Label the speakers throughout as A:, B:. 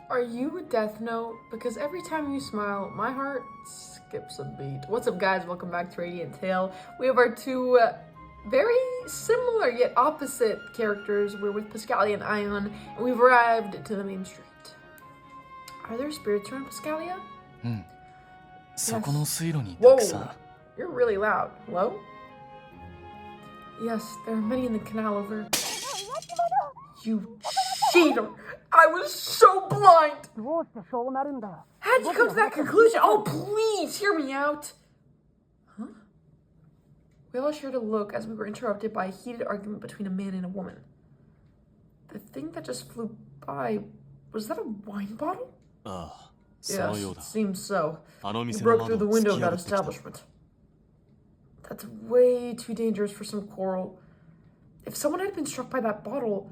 A: Are you a death note? Because every time you smile, my heart skips a beat. What's up, guys? Welcome back to Radiant Tale. We have our two very similar yet opposite characters. We're with Paschalia and Ion, and we've arrived to the main street. Are there spirits around Paschalia? Yes. Whoa, you're really loud. Hello? Yes, there are many in the canal over. You cheater! I was so blind! How'd you come to that conclusion? Oh, please, hear me out! Huh? We all shared a look as we were interrupted by a heated argument between a man and a woman. The thing that just flew by, was that a wine bottle? Yes, it seems so. You broke through the window of that establishment. That's way too dangerous for some quarrel. If someone had been struck by that bottle,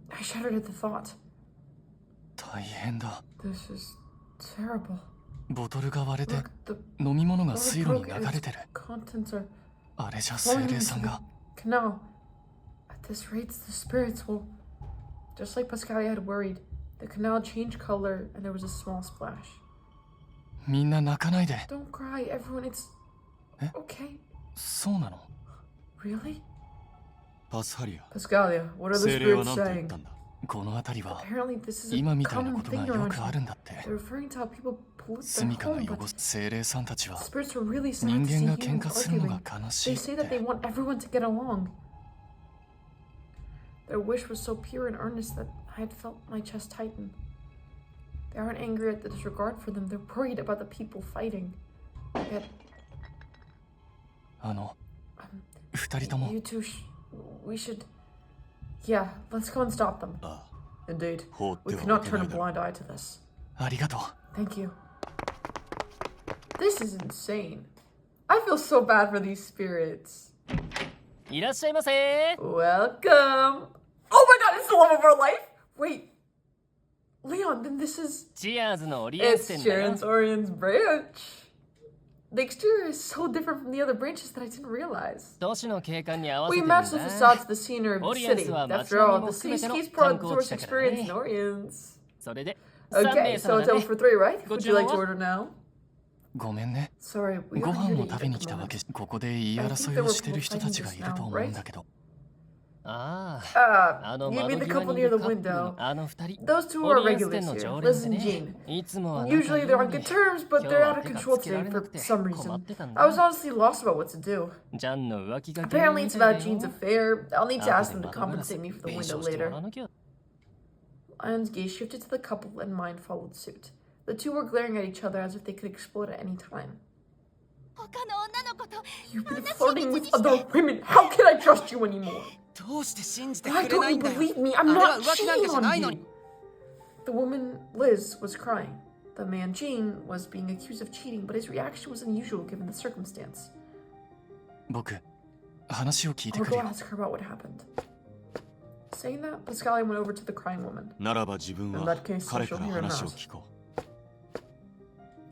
A: I shuddered at the thought. This is terrible. Look, the bottle broke and its contents are flowing into the canal. At this rate, the spirits will... Just like Paschalia had worried, the canal changed color and there was a small splash. Don't cry, everyone, it's... okay. Really? Paschalia, what are the spirits saying? Apparently this is a common thing around here. They're referring to how people pollute their home, but spirits are really sad to see humans arguing. They say that they want everyone to get along. Their wish was so pure and earnest that I had felt my chest tighten. They aren't angry at the disregard for them, they're worried about the people fighting. Yet... you two we should... Yeah, let's go and stop them. Indeed. We cannot turn a blind eye to this. Thank you. This is insane. I feel so bad for these spirits. Welcome! Oh my god, it's the love of our life? Wait. Leon, then this is... It's Sharon's Orion's branch. The exterior is so different from the other branches that I didn't realize. We matched the facades to the scenery of the city. After all, the city keeps part of the tourist experience in Orions. Okay, so it's over for 3, right? Would you like to order now? Sorry, we got here to eat at the moment. I think there were people fighting just now, right? You mean the couple near the window. Those two are regulars here, Liz and Jean. Usually they're on good terms, but they're out of control today for some reason. I was honestly lost about what to do. Apparently it's about Jean's affair. I'll need to ask them to compensate me for the window later. Ion's gaze shifted to the couple and mine followed suit. The two were glaring at each other as if they could explode at any time. You've been flirting with other women. How can I trust you anymore? Why don't you believe me? I'm not cheating on you. The woman, Liz, was crying. The man, Jean, was being accused of cheating, but his reaction was unusual given the circumstance. I'll go ask her about what happened. Saying that, Paschalia went over to the crying woman. In that case, I shall hear it now.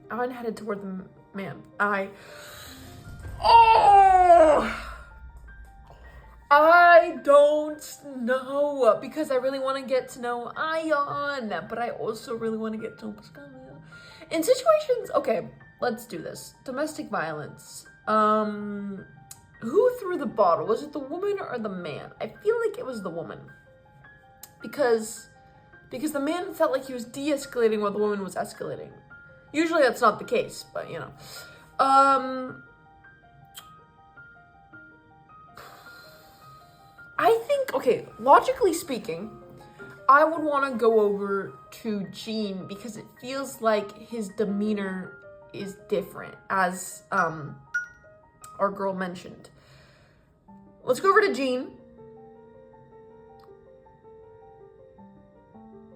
A: Ion headed toward the man. I don't know, because I really want to get to know Ion, but I also really want to get to know Paschalia. In situations, okay, let's do this. Domestic violence. Who threw the bottle? Was it the woman or the man? I feel like it was the woman. Because the man felt like he was de-escalating while the woman was escalating. Usually that's not the case, but you know. I think, okay, logically speaking, I would want to go over to Jean because it feels like his demeanor is different, as our girl mentioned. Let's go over to Jean.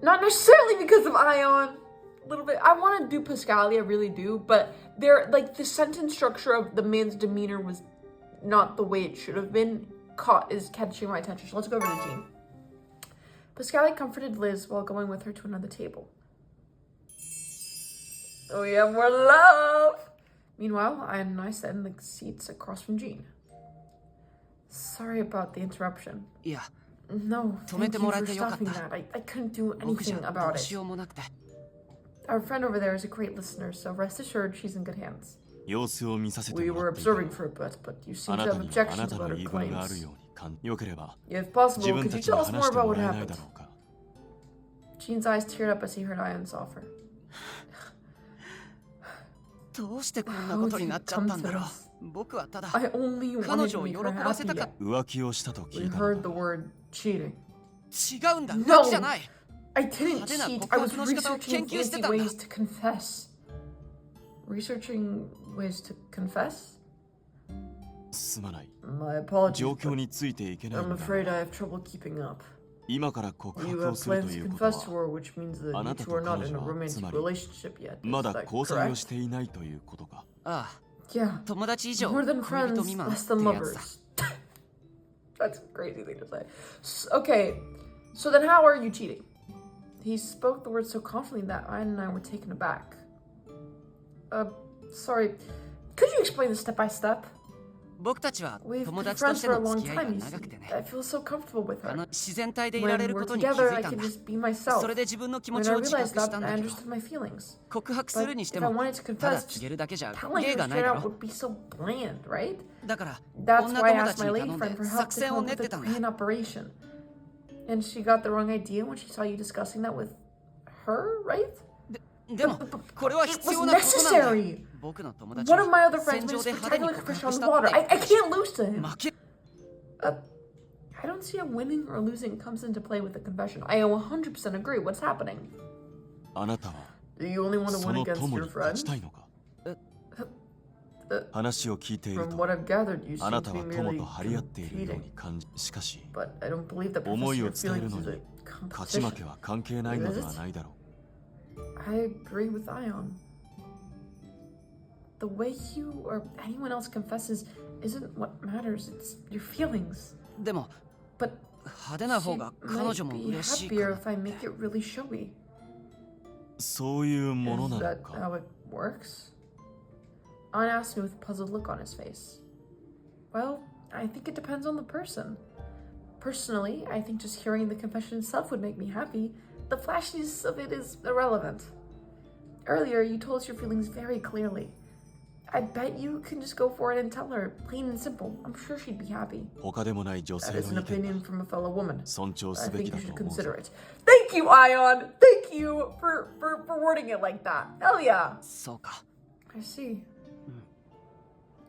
A: Not necessarily because of Ion. A little bit. I want to do Paschalia, I really do, but there, like, the sentence structure of the man's demeanor was not the way it should have been. Is catching my attention. So let's go over to Jean. Paschalia comforted Liz while going with her to another table. Oh, we have more love! Meanwhile, Ion and I sat in the seats across from Jean. Sorry about the interruption. No, thank you for stopping that. I couldn't do anything about it. Our friend over there is a great listener, so rest assured she's in good hands.
B: 様子を見させて
A: We
B: も
A: were
B: らっていた
A: observing for a bit, but you
B: あ
A: seem
B: な
A: to
B: た
A: have
B: にはあ
A: objections
B: なた
A: about
B: の
A: her
B: 言い分がある
A: claims.
B: ようによければ
A: If possible,
B: 自分
A: could
B: た
A: you
B: ちに
A: tell us
B: 話
A: more
B: して
A: about
B: も
A: what
B: らえない
A: happened?
B: だろうか
A: Jean's eyes teared up as he heard Ion's offer.
C: どうしてこんなことになっちゃったんだろう。僕はただ
A: I only
C: 彼
A: wanted
C: 女
A: to
C: を
A: make
C: 喜
A: her
C: ばせたか
A: happy.
C: っ
B: 浮気をしたと
A: We
B: 聞いた
A: heard
B: の
A: the
B: だ
A: word cheating.
C: 違うんだ。
A: No
C: 浮気じゃない。
A: I didn't
C: 派手な
A: cheat.
C: 告
A: I
C: 白
A: was
C: の仕方を
A: researching
C: 研究して
A: fancy
C: たんだ。
A: ways to confess. Researching ways to confess?
B: すまない
A: My apologies.
B: 状
A: but
B: 況についていけない
A: I'm
B: のだ
A: afraid I have trouble keeping up.
B: 今から告
A: You
B: 白を
A: have
B: する
A: plans
B: と
A: to
B: いうこと
A: confess to
B: は
A: her, which means that
B: あ
A: you
B: なた
A: two
B: と
A: are not
B: 彼
A: in a
B: 女はつ
A: romantic
B: まり
A: relationship yet.
B: ま
A: Is
B: だ
A: that
B: 交際を
A: correct?
B: していないということか
C: ああ、
A: Yeah.
C: 友達以上
A: More than
C: 恋
A: friends,
C: 人未満っ
A: less
C: て
A: than
C: やつだ。
A: lovers. That's a crazy thing to say. Okay, so then how are you cheating? He spoke the words so confidently that Ian and I were taken aback. Sorry. Could you explain this step by step?
C: 僕たちは
A: We've
C: 友
A: been
C: 達と
A: friends
C: して
A: for a
C: の
A: long
C: 付き合い
A: time,
C: が
A: you
C: 長くて
A: see.
C: ね。
A: I feel so comfortable with
C: あの
A: her.
C: 自然体でいられ
A: When
C: る
A: we're
C: ことに気
A: together,
C: づ
A: I
C: いたん
A: can
C: だ。
A: just be myself.
C: それで自分の気持
A: When
C: ち
A: I
C: を自覚
A: realized
C: した
A: that,
C: んだ
A: I
C: けど、
A: understood my feelings.
C: 告白す
A: But
C: るにして
A: if I
C: も
A: wanted to
C: ただ
A: confess,
C: 告げるだけじゃ
A: telling
C: 芸
A: her
C: がない
A: straight
C: だ
A: out
C: ろ。
A: would be so bland, right?
C: だから
A: That's
C: 女
A: why I
C: 友
A: asked
C: 達
A: my
C: に
A: lady
C: 頼ん
A: friend
C: で
A: for help
C: 作
A: to
C: 戦
A: come
C: を
A: up
C: 練っ
A: with
C: て
A: a
C: たんだ。
A: plan operation. And she got the wrong idea when she saw you discussing that with her, right?
C: でもこれは
A: It
C: 必
A: was
C: 要なことなんだ。
A: necessary.
C: 僕の友達
A: One of my other
C: は
A: friends
C: 戦
A: made
C: 場
A: a
C: で派手に
A: spectacular
C: 告
A: confession on
C: 白し
A: the
C: たっ
A: water.
C: て
A: I can't lose to him.
C: 負け
A: I don't see how winning or losing comes into play with the confession. I 100% agree. What's happening?
B: あなたは
A: Do you only want to
B: そ
A: win
B: の
A: against
B: 友
A: your
B: に勝
A: friend?
B: ちたいのか
A: Uh,
B: 話を聞いている
A: From
B: と
A: what I've gathered, you
B: あ
A: seem
B: な
A: to
B: た
A: be
B: は友
A: merely
B: と張り合っているよう
A: competing.
B: に感じしかし
A: But I don't believe that
B: 思い
A: professing
B: を
A: your
B: 伝える
A: feelings
B: の
A: is
B: に
A: a
B: 勝ち負
A: competition.
B: けは関係ないのではないだろ
A: I agree with Ion. The way you or anyone else confesses isn't what matters. It's your feelings.
C: でも
A: But
C: 派手な
A: she
C: 方が彼
A: might
C: 女も
A: be
C: 嬉しいか
A: happier
C: な。
A: if I make it really showy.
B: うそういうもの
A: Is
B: なの
A: that
B: か
A: how it works? Ion asked me with a puzzled look on his face. Well, I think it depends on the person. Personally, I think just hearing the confession itself would make me happy. The flashiness of it is irrelevant. Earlier, you told us your feelings very clearly. I bet you can just go for it and tell her, plain and simple. I'm sure she'd be happy.
B: 他でもない女
A: That
B: 性
A: is
B: の
A: an
B: 意見
A: opinion
B: だ
A: from a fellow woman.
B: 尊重
A: I
B: すべ
A: think
B: き
A: you
B: だ
A: should
B: と思うぞ
A: consider it. Thank you, Ion! Thank you for wording it like that. Hell yeah.
C: そうか。
A: I see.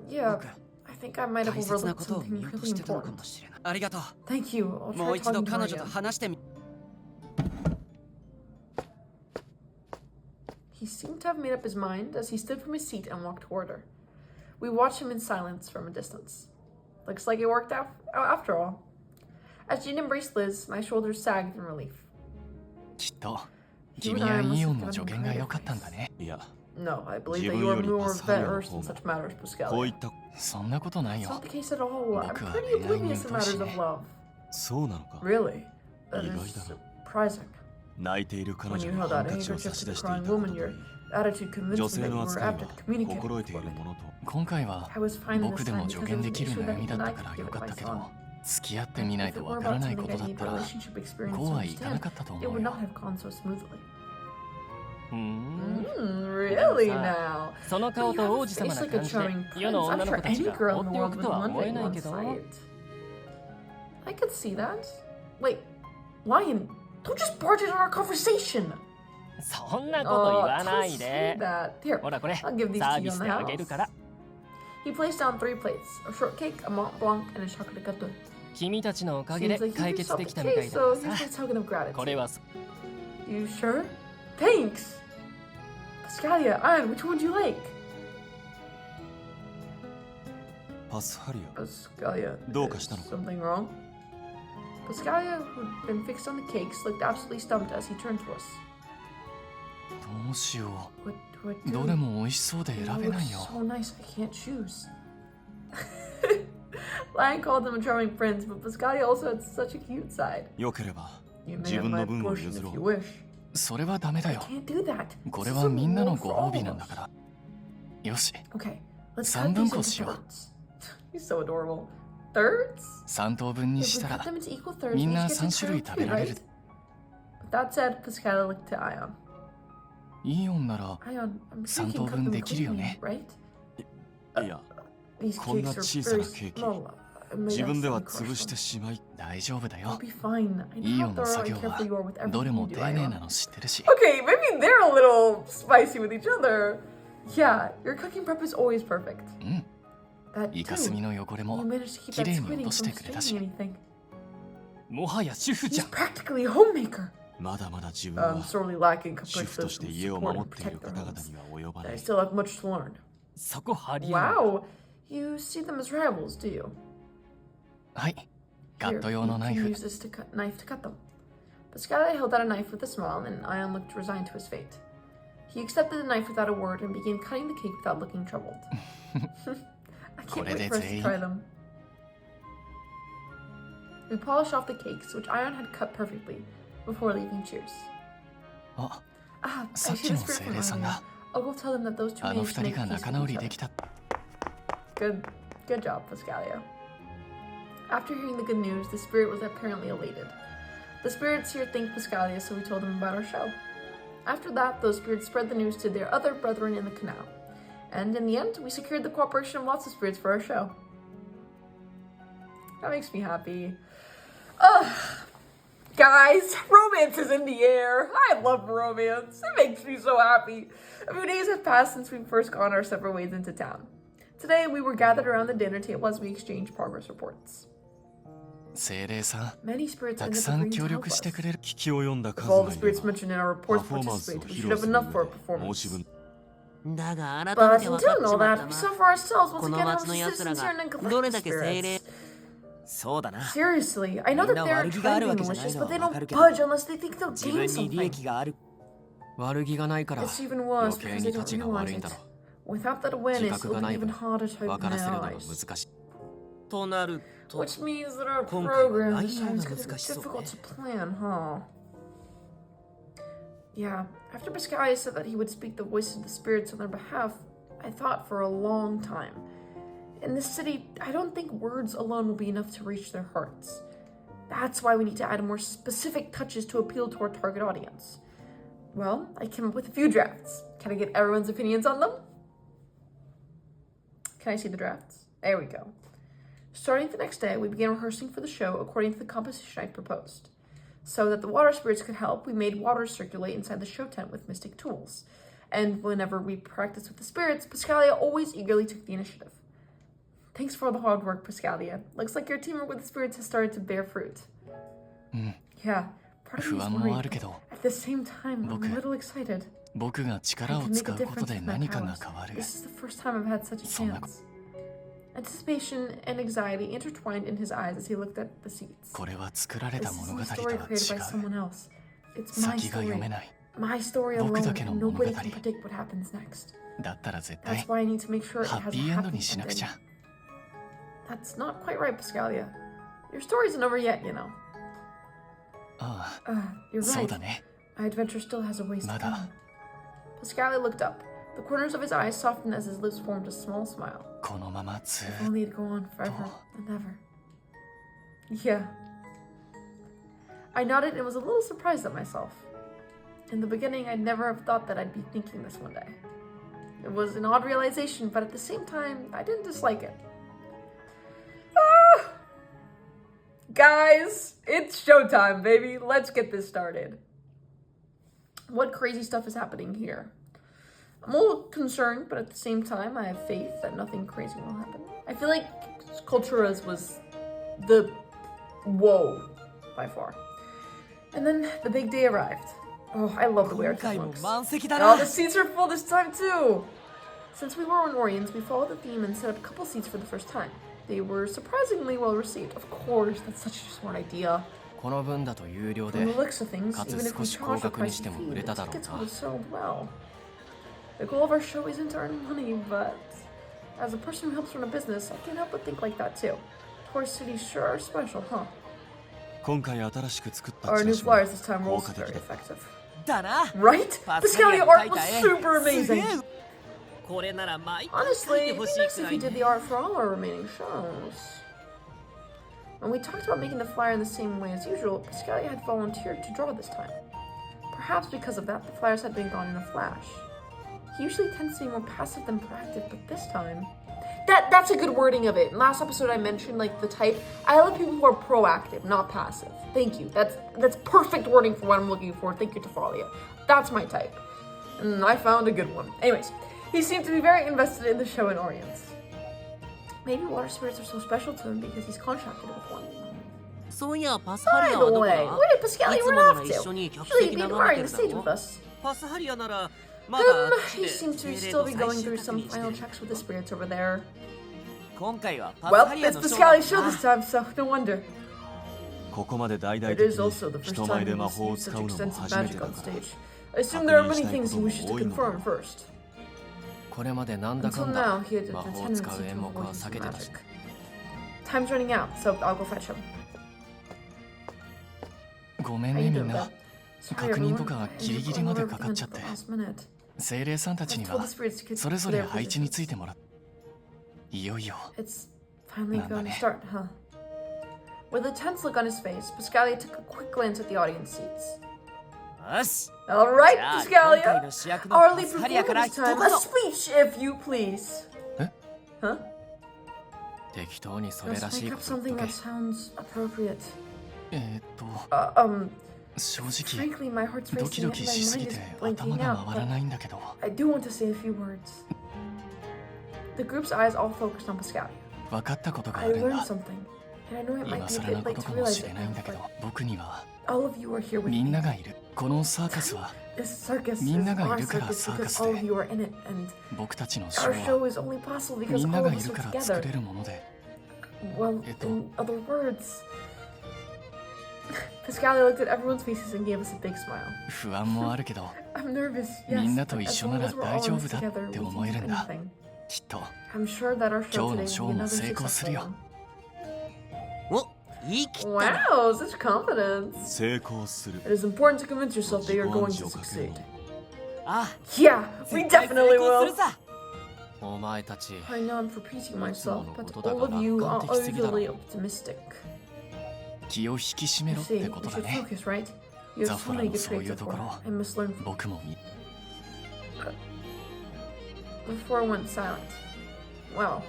A: Yeah,
C: 僕
A: I think I might have
C: 大切な
A: overlooked
C: ことを
A: something
C: 見落と
A: really
C: してたのか
A: important.
C: もしれない。ありがとう。
A: Thank you. I'll
C: もう
A: try
C: 一度
A: talking to her
C: 彼女と
A: again.
C: 話してみ。
A: He seemed to have made up his mind as he stood from his seat and walked toward her. We watched him in silence from a distance. Looks like it worked out after all. As Jean embraced Liz, my shoulders sagged in relief.
D: きっと
A: You
D: 君
A: and
D: や
A: I
D: イ
A: must
D: オ
A: have
D: ンの
A: given
D: 助
A: him
D: 言が
A: great
D: 良かったん
A: advice.
D: だね。
B: いや
A: No, I believe that
B: 自分
A: you
B: よ
A: are
B: り
A: more
B: Paschalia の
A: versed
B: 方
A: in
B: が
A: such matters,
B: こうい
A: Paschalia.
B: った
D: そんなことない
A: It's
D: よ。
A: not the case at all. I'm
D: 僕は
A: pretty
D: 恋愛に
A: oblivious in
D: 疎し
A: matters
D: ね。
A: of love.
B: そうなのか
A: Really? That
B: 意
A: is
B: 外だな
A: surprising.
B: 泣いている彼
A: When
B: 女
A: you
B: に
A: held
B: ハ
A: out
B: ンカチを
A: handkerchief
B: 差
A: to
B: し
A: the
B: 出してい
A: crying
B: たこと
A: woman,
B: とい
A: your
B: い
A: attitude
B: 女
A: convinced me
B: 性
A: that you
B: の
A: were
B: 扱い
A: apt
B: は
A: at communicating
B: 心
A: with
B: 得ている
A: women.
B: ものと
D: 今回は
A: I was fine
D: 僕
A: this
D: でも
A: time
D: 助
A: because
D: 言
A: it
D: で
A: was
D: き
A: an
D: る
A: issue that
D: 悩みだ
A: even
D: っ
A: I
D: たから
A: could
D: よ
A: give
D: か
A: it
D: ったけ
A: advice
D: ど
A: on.
D: 付き合ってみない
A: If it
D: と
A: were
D: わから
A: about
D: ないこ
A: something
D: と
A: I
D: だっ
A: need
D: た
A: the
D: ら
A: relationship experience
D: こ
A: to
D: うはいかな
A: understand,
D: かったと
A: it
D: 思
A: would
D: う
A: not
D: よ。
A: have gone so smoothly.
D: うーん
A: Really
D: でも
A: now?
D: その
A: But
D: 顔
A: you
D: と
A: have
D: 王
A: a
D: 子様
A: face
D: な
A: like a
D: 感じで
A: charming
D: 世の
A: prince. I'm
D: 女の
A: sure
D: 子たち
A: any
D: が
A: girl
D: 放
A: in
D: っ
A: the
D: てお
A: world
D: く
A: would
D: とは
A: want
D: 思え
A: it
D: ない
A: on
D: けど
A: sight. I could see that. Wait, Lion, don't just barge in on our conversation.
D: そんなこと言
A: Oh,
D: わな
A: don't
D: い
A: say
D: で
A: that. Here,
D: ほらこれ
A: I'll give these
D: サ
A: to
D: ー
A: you
D: ビ
A: on
D: ス
A: the
D: であげるから
A: house. He placed down 3 plates, a shortcake, a Mont Blanc, and a chocolate gâteau.
D: 君たちのおかげで
A: Seems like
D: 解
A: you
D: 決
A: yourself
D: でき
A: the
D: たみた
A: case,
D: いだ
A: so
D: から
A: here's
D: さ
A: my token of
D: これ
A: gratitude.
D: は
A: You sure? Thanks. Paschalia, Ion, which one do you like?
B: パスハリア
A: Paschalia,
B: どうかしたの
A: is
B: か
A: something wrong? Paschalia, who'd been fixed on the cakes, looked absolutely stumped as he turned to us.
D: どうしよ
A: What do I
D: う
A: do?
D: どれも美味しそうで
A: They
D: 選
A: all
D: べ
A: look
D: ないよ
A: so nice, I can't choose. Lion called them a charming prince, but Paschalia also had such a cute side.
B: よければ
A: You may
B: 自
A: have
B: 分
A: my
B: の分を
A: portion
B: 譲
A: if
B: ろ
A: you
B: う
A: wish.
D: それはダメだ
A: I
D: よ
A: can't do that.
D: こ
A: This
D: れ
A: is
D: は
A: a
D: みんな
A: rule
D: の
A: for
D: ご
A: all
D: 褒美
A: of
D: なんだ
A: us.
D: からよし
A: Okay, let's
D: 三
A: cut
D: 分
A: these
D: こ
A: into
D: しよう
A: thirds. He's so adorable. Thirds?
D: 3等分に
A: If
D: し
A: we
D: た
A: cut
D: ら
A: them into equal thirds,
D: みん
A: we
D: な
A: each get to
D: 3種類
A: try
D: 食べ
A: three,
D: られ
A: right?
D: る
A: With that said, Paschalia looked to Ion.
D: いい音なら
A: Ion, I'm sure
D: 3
A: you
D: 等
A: can cut
D: 分
A: them
D: できるよ
A: cleanly,
D: ね
A: right?
B: いや
A: These
B: こんな
A: cakes are
B: 小さな
A: very
B: ケーキ
A: small. I may
B: 自分では
A: accidentally
B: 潰
A: crush
B: して
A: them.
B: しまい
D: 大丈夫だ
A: You'll
D: よ
A: be fine. I
D: いい
A: know
D: 音
A: how
D: の
A: thorough
D: 作
A: and
D: 業
A: careful you are
D: は
A: with
D: どれ
A: everything
D: も
A: you do,
D: 丁寧
A: Ion.
D: なの知ってるし
A: Okay, maybe they're a little spicy with each other. Yeah, your cooking prep is always perfect.
D: うん
A: That
D: イカ
A: too.
D: 墨の汚れ
A: You
D: も
A: managed to keep
D: き
A: that
D: れいに
A: squidding
D: 落と
A: from
D: してくれたし
A: staining anything.
D: もはや主婦じゃ
A: He's
D: ん
A: practically a homemaker.
B: まだまだ自分は
A: Sorely lacking
B: 主婦と
A: caprices
B: して
A: who
B: 家を
A: support
B: 守
A: and
B: っている
A: protect their
B: 方々
A: homes.
B: には及ばな
A: I
B: い
A: still have much to learn.
C: そこハリウ
A: Wow, you see them as rivals, do you?
D: はいカ
A: Here,
D: ット用
A: you
D: のナイ
A: can
D: フ
A: use this knife to cut them. Paschalia held out a knife with a smile, and Ion looked resigned to his fate. He accepted the knife without a word and began cutting the cake without looking troubled. I can't wait for us to try them. We polished off the cakes, which Ion had cut perfectly, before leaving cheers.
D: あ
A: Ah, I
D: さっ
A: see
D: き
A: the
D: の
A: spirit
D: 精
A: from
D: 霊さん
A: earlier.
D: だ
A: I'll go tell them that those two
D: あの
A: managed to
D: 二
A: make
D: 人が
A: peace
D: 仲
A: with
D: 直
A: each
D: り
A: other.
D: できた
A: Good job, Paschalia. After hearing the good news, the spirit was apparently elated. The spirits here thanked Paschalia, so we told them about our show. After that, those spirits spread the news to their other brethren in the canal. And in the end, we secured the cooperation of lots of spirits for our show. That makes me happy. Ugh. Guys, romance is in the air. I love romance. It makes me so happy. A few days have passed since we first gone our separate ways into town. Today, we were gathered around the dinner table as we exchanged progress reports.
D: 精霊さん
A: Many spirits
D: た
A: ended
D: く
A: up
D: さん
A: agreeing
D: 協
A: to help
D: 力
A: us.
D: してくれる
B: 聞き及んだ
A: If
B: 数
A: all
B: が
A: the
B: いれ
A: spirits
B: ば
A: mentioned in our
B: パ
A: reports
B: フォーマンスを
A: participated, we
B: 披
A: should
B: 露
A: have
B: する
A: enough for our
B: 上で申
A: performance.
B: し分
C: だが改
A: But
C: めて分か
A: until
C: っち
A: all
C: ま
A: that,
C: った
A: we
C: な
A: saw for ourselves once
C: この
A: again how
C: 町の奴ら
A: sincere
C: が
A: and
C: どれ
A: neglected
C: だけ精霊
A: spirits.
C: そうだな
A: Seriously, I know that
C: みんな
A: they're
C: 悪気がある
A: trying
C: わ
A: to
C: け
A: be
C: じゃない
A: malicious,
C: の
A: but they
C: はわか
A: don't
C: るけど
A: budge unless they think they'll
C: 自
A: gain
C: 分に利
A: something.
C: 益がある悪気がないから
A: It's even worse
D: 余計
A: because
D: に
A: they
D: 立
A: don't
D: ちが悪
A: realize
D: いんだ
A: it.
D: ろ
A: Without that
D: 自
A: awareness,
D: 覚
A: it'll
D: が
A: be
D: ない分
A: even harder to
D: 分
A: open
D: からせ
A: their
D: るのが
A: eyes.
D: 難しい
C: となると
A: Which means that our
C: 今回は
A: program
C: 内
A: this
C: 容
A: time
C: が
A: is going to be
C: 難しそうね
A: difficult to plan, huh? Yeah, after Paschalia said that he would speak the voice of the spirits on their behalf, I thought for a long time. In this city, I don't think words alone will be enough to reach their hearts. That's why we need to add more specific touches to appeal to our target audience. Well, I came up with a few drafts. Can I get everyone's opinions on them? Can I see the drafts? There we go. Starting the next day, we began rehearsing for the show according to the composition I proposed. So that the water spirits could help, we made water circulate inside the show tent with mystic tools. And whenever we practiced with the spirits, Paschalia always eagerly took the initiative. Thanks for all the hard work, Paschalia. Looks like your teamwork with the spirits has started to bear fruit. Yeah, part of me
D: 不
A: is
D: 安もあ
A: worried.
D: るけど
A: At the same time, I'm
D: 僕
A: a little excited.
D: 僕が
A: I
D: 力を
A: can
D: 使
A: make a
D: うこと
A: difference
D: で
A: with my
D: 何かが
A: powers.
D: 変わる
A: This is the first time I've had such a
D: そんな
A: chance. Anticipation and anxiety intertwined in his eyes as he looked at the seats.
D: これは作られ
A: This
D: た
A: is
D: 物語
A: a
D: と
A: story
D: は
A: created by
D: 違う
A: someone else. It's my
D: 先が読
A: story.
D: めない
A: My story
D: 僕
A: alone,
D: だけの
A: and
D: 物語
A: nobody can predict what happens next.
D: だったら絶
A: That's
D: 対
A: why I need to make sure it
D: ハ
A: has
D: ッ
A: a
D: ピーエンド
A: happy
D: にしなくち
A: ending.
D: ゃ
A: That's not quite right, Paschalia. Your story isn't over yet, you know.
D: あ
A: You're
D: あそう
A: right.
D: だね
A: My adventure still has a ways to
D: ま
A: go.
D: だ
A: Paschalia looked up. The corners of his eyes softened as his lips formed a small smile.
D: このままず
A: If only it'd go on forever and ever. Yeah. I nodded and was a little surprised at myself. In the beginning, I'd never have thought that I'd be thinking this one day. It was an odd realization, but at the same time, I didn't dislike it. Ah! Guys, it's showtime, baby. Let's get this started. What crazy stuff is happening here? I'm a little concerned, but at the same time, I have faith that nothing crazy will happen. I feel like Cultura's was the whoa by far. And then the big day arrived. Oh, I love the way our
C: 今回
A: team
C: も
A: looks.
C: 満席だ
A: Oh,
C: な
A: the seats are full this time too! Since we were Orions, we followed the theme and set up a couple seats for the first time. They were surprisingly well received. Of course, that's such a smart idea.
D: この分だと有料
A: From
D: で
A: the looks of things,
D: かつ
A: even if we
D: 少し
A: charged
D: 高
A: a
D: 額に
A: pricey
D: しても
A: fee,
D: 売れ
A: the
D: ただろう
A: tickets
D: な
A: would have sold well. The goal of our show isn't to earn money, but as a person who helps run a business, I can't help but think like that too. Tourist cities sure are special, huh?
B: 今回新しく作った
A: Our
B: チ
A: new
B: ラシは
A: flyers this time were
B: 効
A: also
B: 果的
A: very
B: だ
A: effective.
C: だな
A: Right?
C: Paschalia
A: Paschalia art
C: 描い
A: was
C: た絵
A: super
C: すげ
A: amazing.
C: えこれなら毎回描
A: Honestly,
C: いて
A: it'd
C: ほ
A: be
C: しい
A: nice
C: く
A: if
C: ら
A: you
C: い
A: did the art for all our remaining shows. When we talked about making the flyer in the same way as usual, Paschalia had volunteered to draw this time. Perhaps because of that, the flyers had been gone in a flash. He usually tends to be more passive than proactive, but this time... That's a good wording of it. In last episode I mentioned, like, the type. I love people who are proactive, not passive. Thank you. That's perfect wording for what I'm looking for. Thank you, Paschalia. That's my type. And I found a good one. Anyways, he seemed to be very invested in the show in Orient. Maybe water spirits are so special to him because he's contracted with one.
E: そういやパス
A: By
E: ハリアは
A: the
E: どこ
A: way,
E: だ
A: where did Paschalia
E: いつも
A: run
E: なら
A: off
E: 一
A: to?
E: 緒に客
A: Usually
E: 席
A: he'd be
E: 眺め
A: admiring
E: て
A: the
E: るだ
A: stage
E: ろ
A: with us.
E: パスハリアならまだあっち
A: He
E: で
A: seems to
E: 精霊
A: still
E: と
A: be
E: 最
A: going
E: 終
A: through
E: 確
A: some
E: 認して
A: final
E: る
A: checks with the spirits over there.
E: 今回はパス
A: Well,
E: ハリア
A: it's
E: のショーだ
A: Pascalia's show
E: な
A: this time, so no wonder.
B: ここまで大々
A: It
B: 的
A: is also the
B: に
A: first
B: 人
A: time
B: 前
A: he
B: で魔
A: has
B: 法を
A: used
B: 使
A: such
B: うのも
A: extensive
B: 初め
A: magic
B: てだ
A: on
B: から
A: stage. I assume there are many things he wishes to confirm first.
D: これまでなんだか
A: Until
D: ん
A: now,
D: だ
A: he had
D: 魔
A: a
D: 法を
A: tendency
D: 使う
A: to
D: 演目
A: avoid
D: は避
A: using
D: けてたし
A: magic. Time's running out, so I'll go fetch him.
D: ごめん
A: How
D: ね
A: you
D: み
A: doing,
D: ん
A: bud?
D: な
A: Sorry,
D: 確認
A: everyone.
D: とか
A: I
D: ギリギ
A: didn't
D: リまで
A: order
D: かかっちゃっ
A: at
D: て
A: the last minute.
D: 精霊さんた
A: I
D: ちに
A: told
D: は
A: the spirits to
D: それぞ
A: for
D: れ
A: their
D: 配置につい
A: positions.
D: てもらっいよいよ
A: It's finally
D: Nah,
A: going to
D: nah.
A: start, huh? With a tense look on his face, Paschalia took a quick glance at the audience seats.
E: よし
A: All right,
E: じゃあ今回
A: Paschalia.
E: の主役の
A: Our
E: パ
A: lead
E: スハリアから
A: performance
E: 一
A: time.
E: 言
A: A speech, if you please.
D: Eh?
A: Huh?
D: 適当にそれ
A: Let's
D: らし
A: make
D: い
A: up
D: こと言っ
A: something
D: と
A: that
D: け
A: sounds appropriate.
D: ー正直
A: Frankly, my heart's
D: ドキ
A: racing
D: ド
A: and
D: キ
A: my
D: しす
A: mind
D: ぎ
A: is
D: て
A: blanking
D: 頭が
A: out.
D: 回ら
A: But
D: ないんだけど
A: I do want to say a few words. The group's eyes all focused on Paschalia.
D: 分かったことがあ
A: I
D: るん
A: learned
D: だ
A: something, and I know it
D: 今
A: might be a
D: 更な
A: bit
D: こ
A: late
D: と
A: to
D: かも
A: realize
D: し
A: it
D: れないん
A: now,
D: だけど
A: but
D: 僕には
A: all of you are here with
D: みん
A: me.
D: ながいるこのサーカスは
A: This circus is
D: みんな
A: our
D: がいるから
A: circus
D: サーカ
A: because
D: ス
A: all of
D: で
A: you are in it, and
D: 僕たちのショ
A: our
D: ー
A: show
D: は
A: is only possible
D: み
A: because
D: んな
A: all
D: が
A: of
D: い
A: us
D: る
A: are
D: から作
A: together.
D: れるもので
A: Well, in other words, Paschalia looked at everyone's faces and gave us a big smile.
D: 不安もあるけど
A: I'm nervous,
D: み
A: yes,
D: んなと
A: but
D: 一
A: as
D: 緒な
A: long
D: ら
A: as we're
D: 大
A: all
D: 丈
A: in
D: 夫だ
A: together,
D: って
A: we
D: 思え
A: can
D: る
A: do
D: んだ
A: anything.
D: きっと
A: I'm sure that our show
D: 今日の
A: today
D: シ
A: will
D: ョ
A: be
D: ーも
A: another
D: 成功
A: successful
D: するよ
A: one.
E: お言い切ったな
A: Wow, such confidence.
B: 成功する
A: It is important to convince yourself that you're going to
B: 自己暗示をかける
A: succeed.
B: の
E: あ
A: Yeah,
E: あ
A: we
E: 絶対成
A: definitely
E: 功す
A: will.
E: るさ
D: お前たち
A: I know I'm repeating myself, but
D: いつものことだ
A: all
D: から
A: of you are
D: 楽観的すぎだろ。
A: overly optimistic.
D: 気を引き締め
A: You
D: ろっ
A: see,
D: て
A: we
D: ことだ
A: should
D: ね
A: focus, right? You have so
D: Zafra
A: many
D: の
A: good
D: そういう
A: traits
D: と
A: of
D: ころ
A: war. I must learn from.
D: 僕も見
A: Before I went silent. Wow,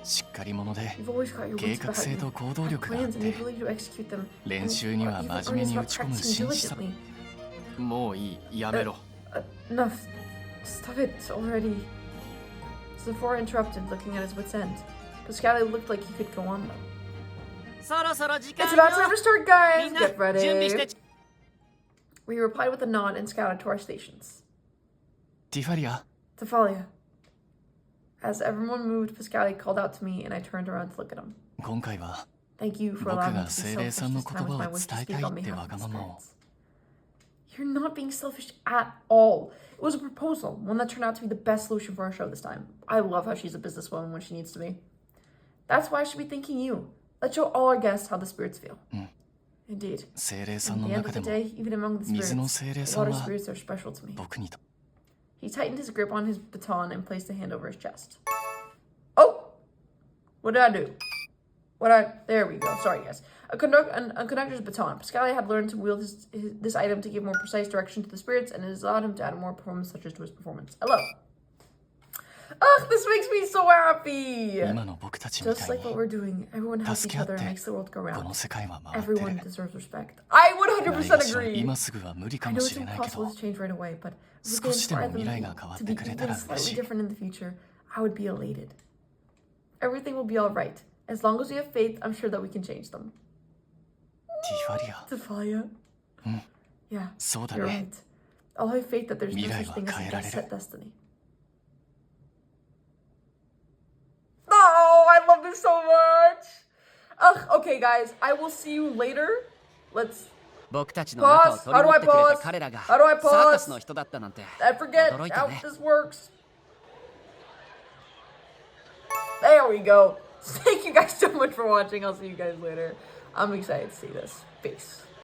D: しっかり者で
A: you've always got your
D: 計
A: wits
D: 画
A: about
D: 性
A: you.
D: と行動
A: Have
D: 力があっ
A: plans and the
D: て
A: ability to execute them.
D: 練習には
A: And are
D: 真面目
A: even
D: に
A: earnest
D: 打ち
A: about
D: 込む
A: practicing
D: 紳士さ
A: diligently.
D: もういいやめろ
A: Enough. Stop it already. Sephora interrupted, looking at his wits' end. Paschalia looked like he could go on though.
E: そろそろ時間
A: It's
E: よ
A: about time to start, guys!
E: みんな
A: Get
E: 準備して
A: ready! We replied with a nod and scouted to our stations.
D: ティファリア
A: Taphalia. As everyone moved, Paschalia called out to me and I turned around to look at him.
D: 今回は
A: Thank you for
D: 僕
A: allowing me
D: が
A: to be
D: 精霊
A: selfish
D: さんの
A: this
D: 言
A: time with
D: 葉
A: my
D: を
A: wish to
D: 伝えた
A: speak
D: い
A: on
D: って
A: behalf
D: わ
A: of
D: が
A: the
D: ままを
A: spirits. You're not being selfish at all. It was a proposal, one that turned out to be the best solution for our show this time. I love how she's a businesswoman when she needs to be. That's why I should be thanking you. Let's show all our guests how the spirits feel. Indeed.
D: 精霊さ
A: At
D: んの
A: the end
D: 中
A: of
D: で
A: the
D: も
A: day, even among the
D: 水の
A: spirits,
D: 精霊
A: the
D: さん
A: water
D: は
A: spirits are special to me.
D: 僕にと
A: He tightened his grip on his baton and placed a hand over his chest. Oh! What did I do? There we go. Sorry, guys. A conductor's baton. Paschalia had learned to wield this item to give more precise direction to the spirits, and it has allowed him to add more performance touches to his performance. Hello. Ugh, this makes me so happy!
D: 今の僕たちみ
A: Just
D: たい
A: like
D: に
A: what we're doing, everyone helps
D: 助
A: each
D: け合っ
A: other
D: て
A: and makes the world go
D: こ
A: round.
D: の世界は回って
A: Everyone
D: る
A: deserves respect. I
D: ないが
A: 100%
D: しろ
A: agree!
D: 今すぐは無理か
A: I
D: も
A: know
D: し
A: it's
D: れないけ
A: impossible
D: ど
A: to change right away, but if we
D: 少
A: can
D: しでも
A: inspire
D: 未来が
A: them
D: 変わっ
A: to
D: て
A: be
D: くれ
A: even
D: たら嬉
A: slightly
D: しい
A: different in the future, I would be elated. Everything will be alright. As long as we have faith, I'm sure that we can change them.
D: ティファリア
A: Taphalia? Yeah,
D: そうだ
A: you're
D: ね
A: right. I'll have faith that there's no
D: 未来
A: such
D: は
A: thing as
D: 変え
A: a
D: られる
A: set destiny. Oh, I love this so much! Ugh, okay, guys, I will see you later. Let's...
E: 僕たちの中を取り持ってくれた彼らが
A: How do I pause?
E: サーカスの人だったなんて
A: I forget
E: 驚い
A: how
E: たね
A: this works. There we go. Thank you guys so much for watching. I'll see you guys later. I'm excited to see this. Peace.